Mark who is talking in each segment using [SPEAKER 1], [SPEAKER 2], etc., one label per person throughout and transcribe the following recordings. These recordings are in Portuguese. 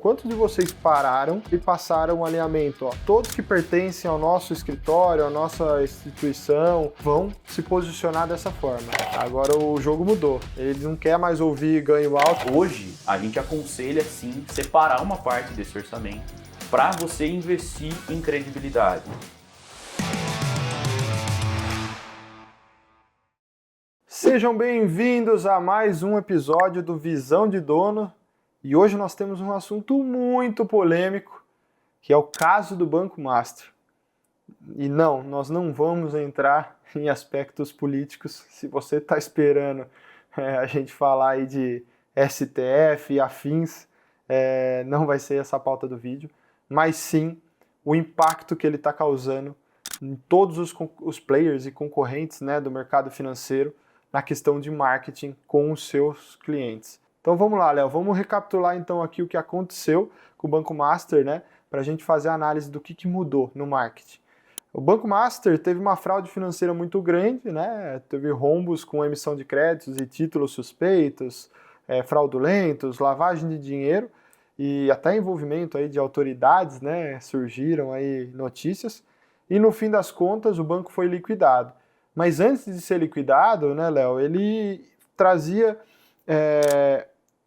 [SPEAKER 1] quantos de vocês pararam e passaram o alinhamento? Ó, todos que pertencem ao nosso escritório, à nossa instituição, vão se posicionar dessa forma. Agora o jogo mudou. Ele não quer mais ouvir ganho alto.
[SPEAKER 2] Hoje, a gente aconselha, sim, separar uma parte desse orçamento para você investir em credibilidade.
[SPEAKER 1] Sejam bem-vindos a mais um episódio do Visão de Dono. E hoje nós temos um assunto muito polêmico, que é o caso do Banco Master. E não, nós não vamos entrar em aspectos políticos. Se você está esperando a gente falar aí de STF e afins, não vai ser essa a pauta do vídeo, mas sim o impacto que ele está causando em todos os players e concorrentes, né, do mercado financeiro na questão de marketing com os seus clientes. Então vamos lá, Léo, vamos recapitular então aqui o que aconteceu com o Banco Master, né, para a gente fazer a análise do que mudou no marketing. O Banco Master teve uma fraude financeira muito grande, né, teve rombos com emissão de créditos e títulos suspeitos, fraudulentos, lavagem de dinheiro e até envolvimento aí de autoridades, né, surgiram aí notícias, e no fim das contas o banco foi liquidado. Mas antes de ser liquidado, né, Léo, ele trazia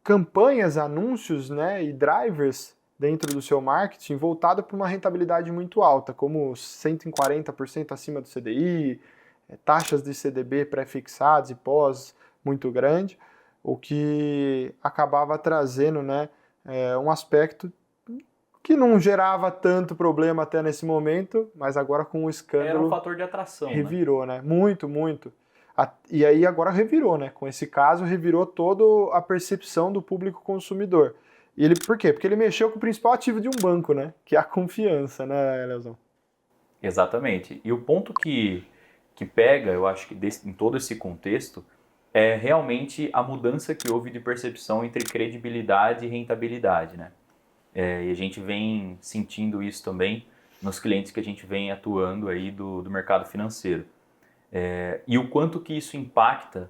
[SPEAKER 1] campanhas, anúncios, né, e drivers dentro do seu marketing voltado para uma rentabilidade muito alta, como 140% acima do CDI, taxas de CDB pré-fixados e pós muito grande, o que acabava trazendo, né, um aspecto que não gerava tanto problema até nesse momento, mas agora com o escândalo...
[SPEAKER 2] Era um fator de atração,
[SPEAKER 1] revirou, né? Muito, muito. E aí agora revirou, né? Com esse caso, revirou toda a percepção do público consumidor. E ele, por quê? Porque ele mexeu com o principal ativo de um banco, né? Que é a confiança, né, Leozão?
[SPEAKER 2] Exatamente. E o ponto que pega, eu acho que em todo esse contexto, é realmente a mudança que houve de percepção entre credibilidade e rentabilidade, né? E a gente vem sentindo isso também nos clientes que a gente vem atuando aí do mercado financeiro. E o quanto que isso impacta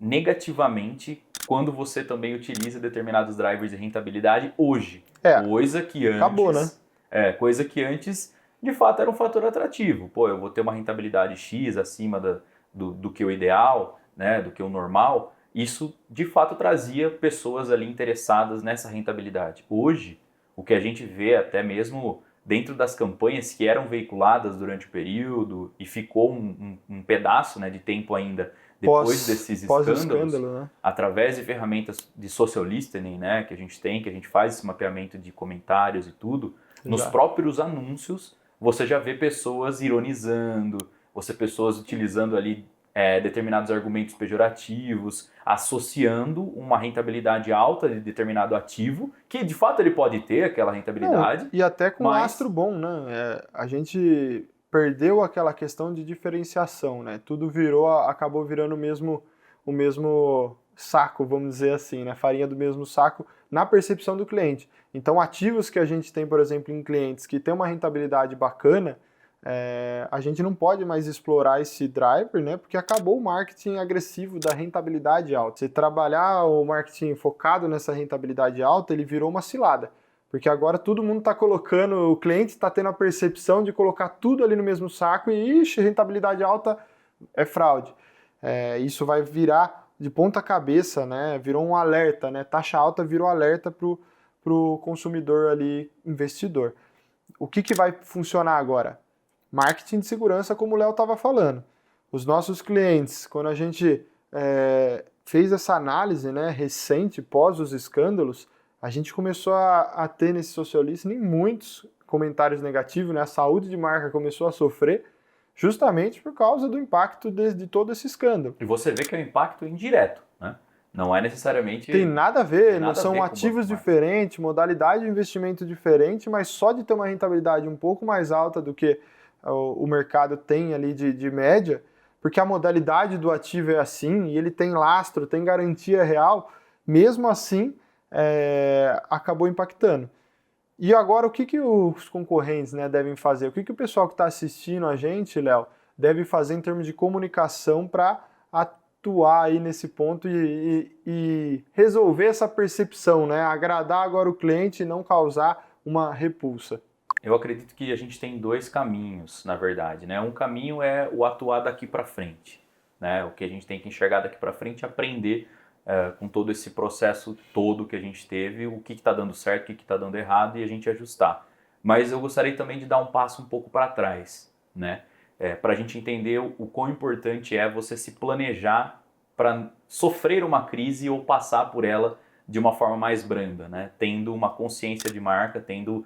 [SPEAKER 2] negativamente quando você também utiliza determinados drivers de rentabilidade hoje. Coisa que antes...
[SPEAKER 1] Acabou, né?
[SPEAKER 2] Coisa que antes, de fato, era um fator atrativo. Pô, eu vou ter uma rentabilidade X acima do que o ideal, né, do que o normal. Isso, de fato, trazia pessoas ali interessadas nessa rentabilidade. Hoje, o que a gente vê até mesmo dentro das campanhas que eram veiculadas durante o período e ficou um pedaço, né, de tempo ainda depois desses escândalos,
[SPEAKER 1] né?
[SPEAKER 2] Através de ferramentas de social listening, né, que a gente faz esse mapeamento de comentários e tudo, nos próprios anúncios você já vê pessoas ironizando, pessoas utilizando ali determinados argumentos pejorativos, associando uma rentabilidade alta de determinado ativo, que de fato ele pode ter aquela rentabilidade.
[SPEAKER 1] E até com um lastro bom, né? A gente perdeu aquela questão de diferenciação, né? Tudo acabou virando o mesmo saco, vamos dizer assim, né? Farinha do mesmo saco na percepção do cliente. Então, ativos que a gente tem, por exemplo, em clientes que tem uma rentabilidade bacana, a gente não pode mais explorar esse driver, né? Porque acabou o marketing agressivo da rentabilidade alta. Você trabalhar o marketing focado nessa rentabilidade alta, ele virou uma cilada. Porque agora todo mundo está colocando, o cliente está tendo a percepção de colocar tudo ali no mesmo saco e, rentabilidade alta é fraude. Isso vai virar de ponta cabeça, né? Virou um alerta, né? Taxa alta virou alerta para o consumidor ali, investidor. O que vai funcionar agora? Marketing de segurança, como o Léo estava falando. Os nossos clientes, quando a gente fez essa análise, né, recente, pós os escândalos, a gente começou a ter nesse social listening muitos comentários negativos, né? A saúde de marca começou a sofrer justamente por causa do impacto de todo esse escândalo.
[SPEAKER 2] E você vê que é um impacto indireto, né? Não é necessariamente...
[SPEAKER 1] Tem nada a ver, são ativos diferentes, modalidade de investimento diferente, mas só de ter uma rentabilidade um pouco mais alta do que o mercado tem ali de média, porque a modalidade do ativo é assim, e ele tem lastro, tem garantia real, mesmo assim, acabou impactando. E agora, o que os concorrentes, né, devem fazer? O que o pessoal que está assistindo a gente, Léo, deve fazer em termos de comunicação para atuar aí nesse ponto e resolver essa percepção, né? Agradar agora o cliente e não causar uma repulsa?
[SPEAKER 2] Eu acredito que a gente tem dois caminhos, na verdade, né? Um caminho é o atuar daqui para frente, né? O que a gente tem que enxergar daqui para frente, aprender com todo esse processo todo que a gente teve, o que está dando certo, o que está dando errado e a gente ajustar. Mas eu gostaria também de dar um passo um pouco para trás, né? Para a gente entender o quão importante é você se planejar para sofrer uma crise ou passar por ela de uma forma mais branda, né? Tendo uma consciência de marca, tendo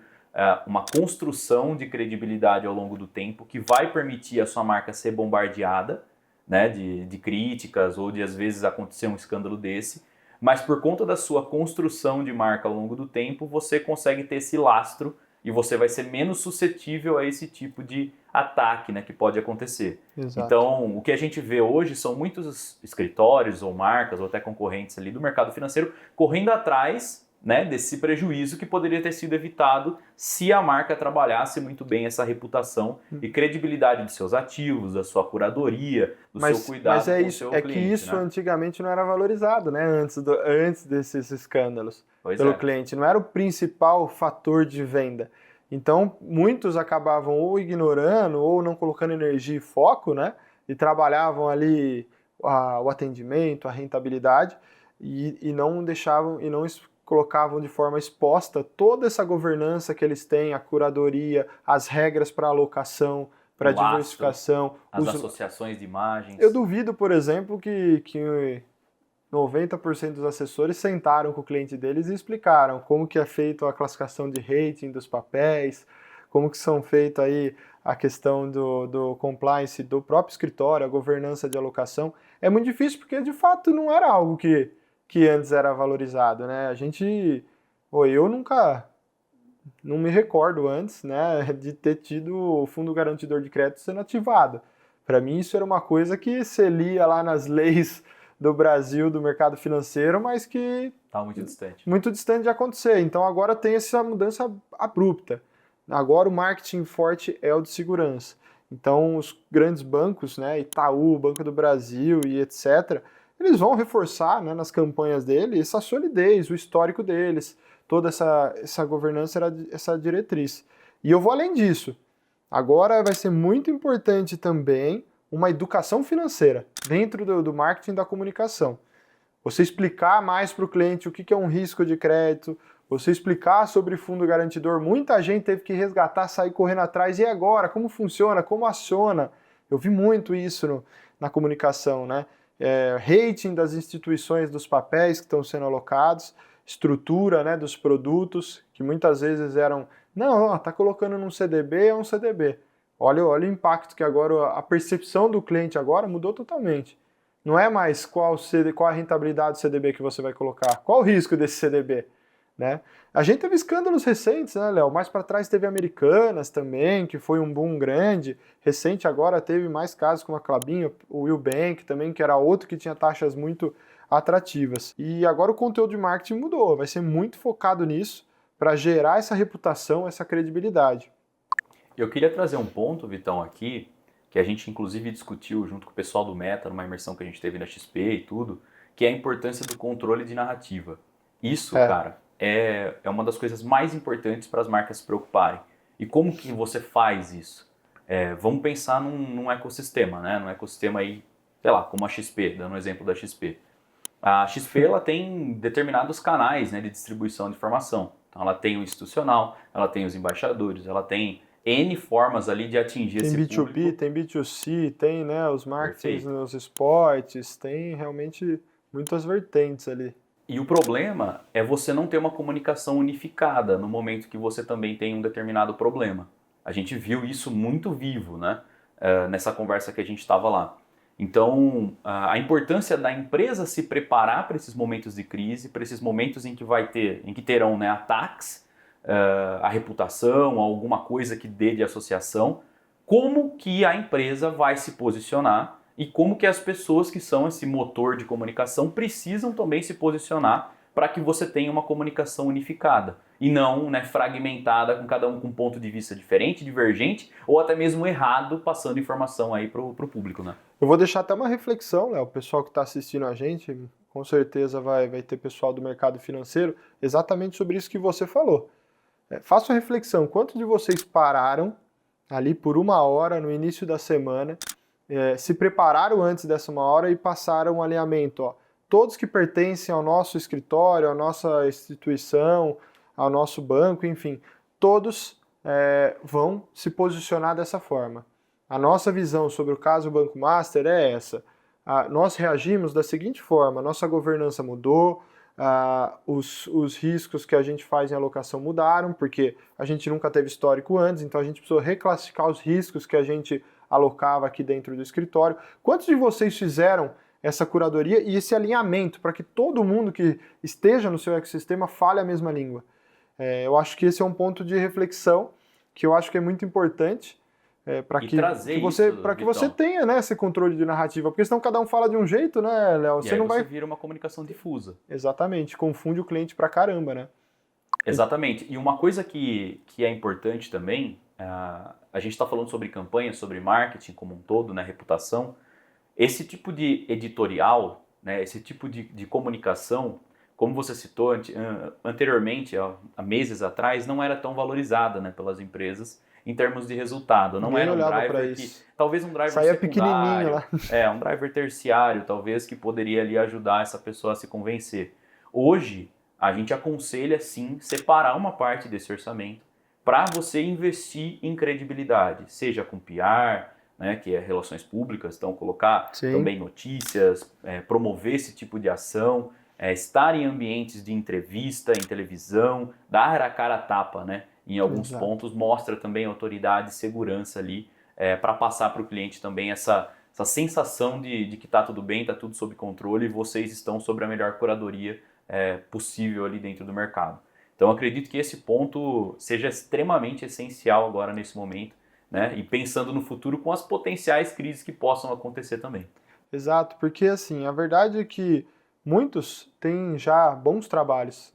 [SPEAKER 2] uma construção de credibilidade ao longo do tempo que vai permitir a sua marca ser bombardeada, né, de críticas ou de às vezes acontecer um escândalo desse, mas por conta da sua construção de marca ao longo do tempo, você consegue ter esse lastro e você vai ser menos suscetível a esse tipo de ataque, né, que pode acontecer.
[SPEAKER 1] Exato.
[SPEAKER 2] Então, o que a gente vê hoje são muitos escritórios ou marcas ou até concorrentes ali do mercado financeiro correndo atrás, né, desse prejuízo que poderia ter sido evitado se a marca trabalhasse muito bem essa reputação e credibilidade de seus ativos, da sua curadoria, do seu cuidado com o seu cliente.
[SPEAKER 1] Que isso, né, antigamente não era valorizado, né, antes desses escândalos pelo cliente. Não era o principal fator de venda. Então, muitos acabavam ou ignorando ou não colocando energia e foco, né, e trabalhavam ali o atendimento, a rentabilidade e não deixavam e não colocavam de forma exposta toda essa governança que eles têm, a curadoria, as regras para alocação, para diversificação.
[SPEAKER 2] As associações de imagens.
[SPEAKER 1] Eu duvido, por exemplo, que 90% dos assessores sentaram com o cliente deles e explicaram como que é feita a classificação de rating dos papéis, como que são feitas aí a questão do compliance do próprio escritório, a governança de alocação. É muito difícil porque, de fato, não era algo que antes era valorizado, né? Eu nunca, não me recordo antes, né, de ter tido o fundo garantidor de crédito sendo ativado. Para mim isso era uma coisa que se lia lá nas leis do Brasil, do mercado financeiro, mas que
[SPEAKER 2] estava muito distante.
[SPEAKER 1] Muito distante de acontecer. Então agora tem essa mudança abrupta. Agora o marketing forte é o de segurança. Então os grandes bancos, né, Itaú, Banco do Brasil e etc., eles vão reforçar, né, nas campanhas deles essa solidez, o histórico deles, toda essa governança, essa diretriz. E eu vou além disso. Agora vai ser muito importante também uma educação financeira dentro do marketing da comunicação. Você explicar mais para o cliente o que é um risco de crédito, você explicar sobre fundo garantidor. Muita gente teve que resgatar, sair correndo atrás. E agora? Como funciona? Como aciona? Eu vi muito isso na comunicação, né? Rating das instituições dos papéis que estão sendo alocados, estrutura, né, dos produtos, que muitas vezes eram, não, tá colocando num CDB, é um CDB. Olha o impacto que agora, a percepção do cliente agora mudou totalmente. Não é mais qual a rentabilidade do CDB que você vai colocar, qual o risco desse CDB, né? A gente teve escândalos recentes, né, Léo? Mais para trás teve Americanas também, que foi um boom grande. Recente agora teve mais casos como a Klabin, o Will Bank também, que era outro que tinha taxas muito atrativas. E agora o conteúdo de marketing mudou, vai ser muito focado nisso para gerar essa reputação, essa credibilidade.
[SPEAKER 2] Eu queria trazer um ponto, Vitão, aqui, que a gente inclusive discutiu junto com o pessoal do Meta, numa imersão que a gente teve na XP e tudo, que é a importância do controle de narrativa. Isso, cara, é uma das coisas mais importantes para as marcas se preocuparem. E como que você faz isso? Vamos pensar num ecossistema, né? Num ecossistema aí, sei lá, como a XP, dando um exemplo da XP. A XP ela tem determinados canais, né, de distribuição de informação. Então ela tem o institucional, ela tem os embaixadores, ela tem N formas ali de atingir esse público.
[SPEAKER 1] Tem B2B, tem B2C, tem, né, os marketings nos esportes, tem realmente muitas vertentes ali.
[SPEAKER 2] E o problema é você não ter uma comunicação unificada no momento que você também tem um determinado problema. A gente viu isso muito vivo, né, nessa conversa que a gente estava lá. Então, a importância da empresa se preparar para esses momentos de crise, para esses momentos em que terão, né, ataques, a reputação, alguma coisa que dê de associação, como que a empresa vai se posicionar e como que as pessoas que são esse motor de comunicação precisam também se posicionar para que você tenha uma comunicação unificada e não, né, fragmentada, com cada um com um ponto de vista diferente, divergente ou até mesmo errado, passando informação aí para o público, né?
[SPEAKER 1] Eu vou deixar até uma reflexão, Léo, o pessoal que está assistindo a gente, com certeza vai ter pessoal do mercado financeiro, exatamente sobre isso que você falou. Faça uma reflexão, quantos de vocês pararam ali por 1 hora no início da semana, se prepararam antes dessa 1 hora e passaram um alinhamento, ó, todos que pertencem ao nosso escritório, à nossa instituição, ao nosso banco, enfim, todos vão se posicionar dessa forma. A nossa visão sobre o caso Banco Master é essa. Nós reagimos da seguinte forma, nossa governança mudou, os riscos que a gente faz em alocação mudaram, porque a gente nunca teve histórico antes, então a gente precisou reclassificar os riscos que a gente alocava aqui dentro do escritório. Quantos de vocês fizeram essa curadoria e esse alinhamento para que todo mundo que esteja no seu ecossistema fale a mesma língua? Eu acho que esse é um ponto de reflexão que eu acho que é muito importante para que você tenha, né, esse controle de narrativa, porque senão cada um fala de um jeito, né, Léo?
[SPEAKER 2] Você não vai vira uma comunicação difusa.
[SPEAKER 1] Exatamente, confunde o cliente pra caramba, né?
[SPEAKER 2] Exatamente. E uma coisa que é importante também, a gente está falando sobre campanha, sobre marketing como um todo, né, reputação. Esse tipo de editorial, né, esse tipo de comunicação, como você citou anteriormente, há meses atrás, não era tão valorizada, né, pelas empresas em termos de resultado. Não era um driver que... Talvez um driver
[SPEAKER 1] saía pequenininho lá.
[SPEAKER 2] Um driver terciário, talvez, que poderia ali ajudar essa pessoa a se convencer. Hoje, a gente aconselha, sim, separar uma parte desse orçamento para você investir em credibilidade, seja com PR, né, que é relações públicas, então colocar também notícias, promover esse tipo de ação, estar em ambientes de entrevista, em televisão, dar a cara a tapa, né? Em alguns pontos mostra também autoridade e segurança ali para passar para o cliente também essa sensação de que está tudo bem, está tudo sob controle e vocês estão sobre a melhor curadoria possível ali dentro do mercado. Então acredito que esse ponto seja extremamente essencial agora nesse momento, né? E pensando no futuro com as potenciais crises que possam acontecer também.
[SPEAKER 1] Exato, porque assim, a verdade é que muitos têm já bons trabalhos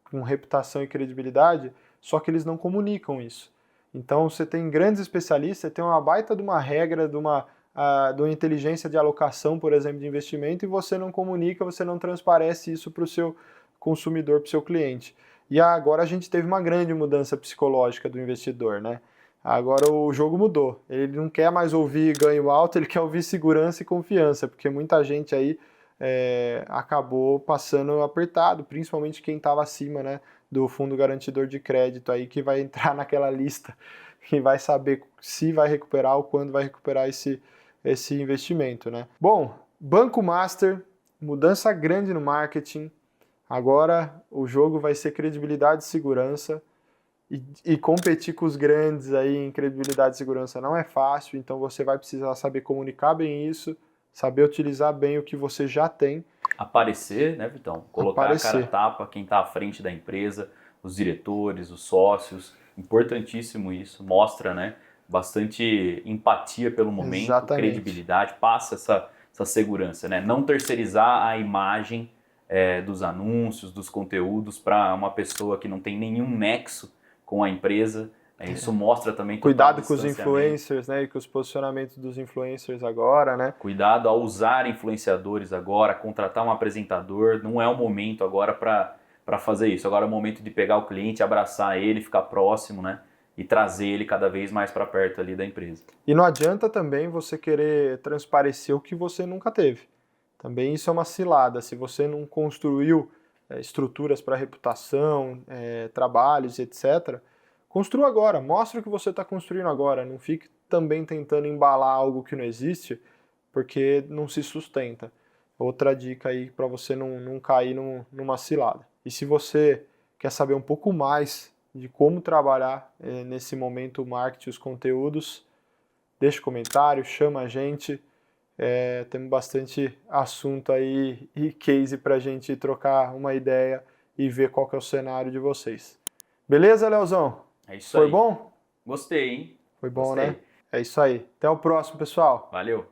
[SPEAKER 1] com reputação e credibilidade, só que eles não comunicam isso. Então você tem grandes especialistas, você tem uma baita de uma regra, de uma inteligência de alocação, por exemplo, de investimento, e você não comunica, você não transparece isso para o seu consumidor, para o seu cliente. E agora a gente teve uma grande mudança psicológica do investidor, né? Agora o jogo mudou. Ele não quer mais ouvir ganho alto, ele quer ouvir segurança e confiança, porque muita gente aí acabou passando apertado, principalmente quem estava acima, né, do fundo garantidor de crédito aí, que vai entrar naquela lista, que vai saber se vai recuperar ou quando vai recuperar esse investimento, né? Bom, Banco Master, mudança grande no marketing. Agora o jogo vai ser credibilidade e segurança. E competir com os grandes aí em credibilidade e segurança não é fácil, então você vai precisar saber comunicar bem isso, saber utilizar bem o que você já tem.
[SPEAKER 2] Aparecer, né, Vitão? Colocar a cara a tapa, quem está à frente da empresa, os diretores, os sócios, importantíssimo isso, mostra, né, bastante empatia pelo momento,
[SPEAKER 1] Exatamente.
[SPEAKER 2] Credibilidade, passa essa segurança, né? Não terceirizar a imagem dos anúncios, dos conteúdos para uma pessoa que não tem nenhum nexo com a empresa. Isso mostra também
[SPEAKER 1] cuidado com os influencers, né, e com os posicionamentos dos influencers agora, né?
[SPEAKER 2] Cuidado ao usar influenciadores agora, contratar um apresentador, não é o momento agora para fazer isso. Agora é o momento de pegar o cliente, abraçar ele, ficar próximo, né, e trazer ele cada vez mais para perto ali da empresa.
[SPEAKER 1] E não adianta também você querer transparecer o que você nunca teve. Também isso é uma cilada. Se você não construiu estruturas para reputação, trabalhos, etc., construa agora, mostra o que você está construindo agora, não fique também tentando embalar algo que não existe, porque não se sustenta. Outra dica aí para você não cair numa cilada. E se você quer saber um pouco mais de como trabalhar nesse momento o marketing, os conteúdos, deixa um comentário, chama a gente, temos bastante assunto aí e case para a gente trocar uma ideia e ver qual que é o cenário de vocês. Beleza, Leozão?
[SPEAKER 2] É isso aí.
[SPEAKER 1] Foi bom?
[SPEAKER 2] Gostei, hein?
[SPEAKER 1] Foi bom, né? É isso aí. Até o próximo, pessoal.
[SPEAKER 2] Valeu.